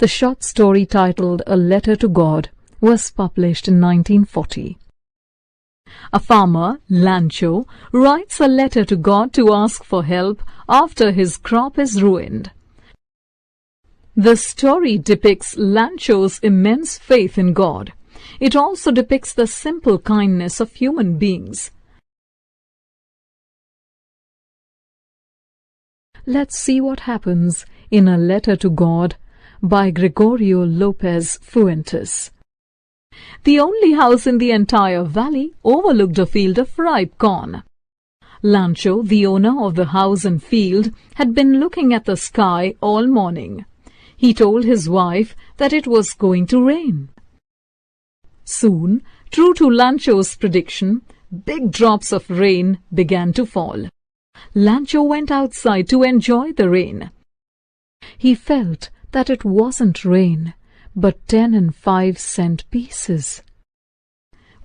The short story titled A Letter to God was published in 1940. A farmer, Lancho, writes a letter to God to ask for help after his crop is ruined. The story depicts Lancho's immense faith in God. It also depicts the simple kindness of human beings. Let's see what happens in A Letter to God by Gregorio Lopez Fuentes. The only house in the entire valley overlooked a field of ripe corn. Lancho, the owner of the house and field, had been looking at the sky all morning. He told his wife that it was going to rain. Soon, true to Lancho's prediction, big drops of rain began to fall. Lancho went outside to enjoy the rain. He felt that it wasn't rain, but 10 and 5 cent pieces.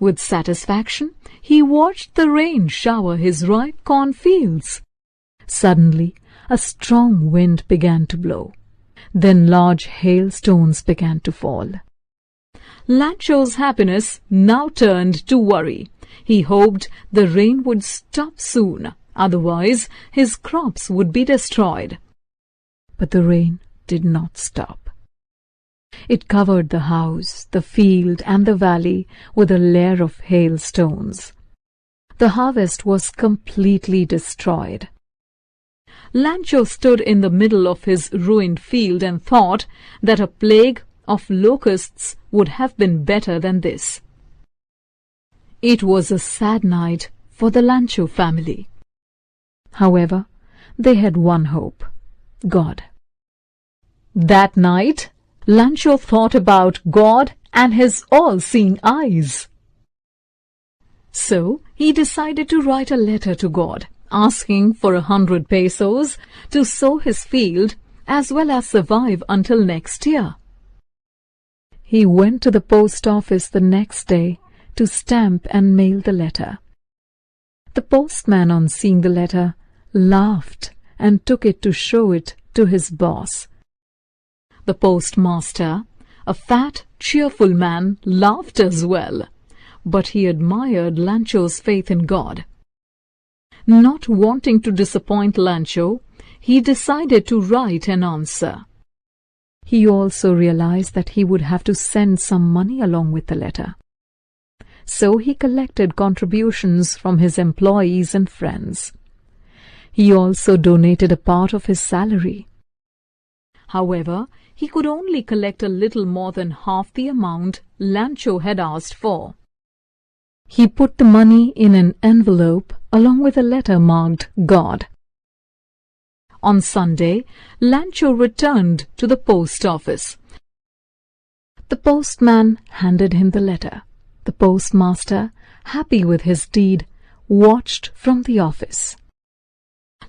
With satisfaction, he watched the rain shower his ripe cornfields. Suddenly, a strong wind began to blow. Then large hailstones began to fall. Lancho's happiness now turned to worry. He hoped the rain would stop soon, otherwise his crops would be destroyed. But the rain did not stop. It covered the house, the field, and the valley with a layer of hailstones. The harvest was completely destroyed. Lancho stood in the middle of his ruined field and thought that a plague of locusts would have been better than this. It was a sad night for the Lancho family. However, they had one hope: God. That night, Lancho thought about God and his all-seeing eyes. So he decided to write a letter to God, asking for 100 pesos to sow his field as well as survive until next year. He went to the post office the next day to stamp and mail the letter. The postman, on seeing the letter, laughed and took it to show it to his boss. The postmaster, a fat, cheerful man, laughed as well, but he admired Lancho's faith in God. Not wanting to disappoint Lancho, he decided to write an answer. He also realized that he would have to send some money along with the letter. So he collected contributions from his employees and friends. He also donated a part of his salary. However, he could only collect a little more than half the amount Lancho had asked for. He put the money in an envelope along with a letter marked God. On Sunday, Lancho returned to the post office. The postman handed him the letter. The postmaster, happy with his deed, watched from the office.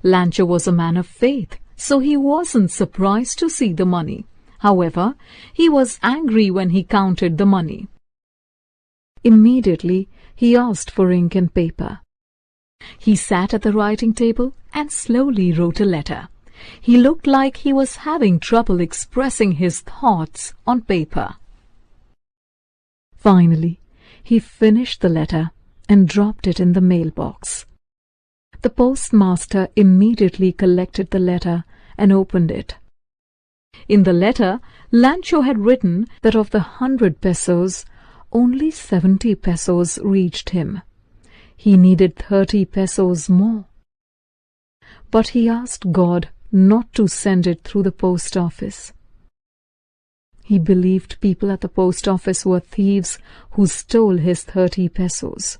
Lancho was a man of faith, so he wasn't surprised to see the money. However, he was angry when he counted the money. Immediately, he asked for ink and paper. He sat at the writing table and slowly wrote a letter. He looked like he was having trouble expressing his thoughts on paper. Finally, he finished the letter and dropped it in the mailbox. The postmaster immediately collected the letter and opened it. In the letter, Lancho had written that of the 100 pesos, only 70 pesos reached him. He needed 30 pesos more. But he asked God not to send it through the post office. He believed people at the post office were thieves who stole his 30 pesos.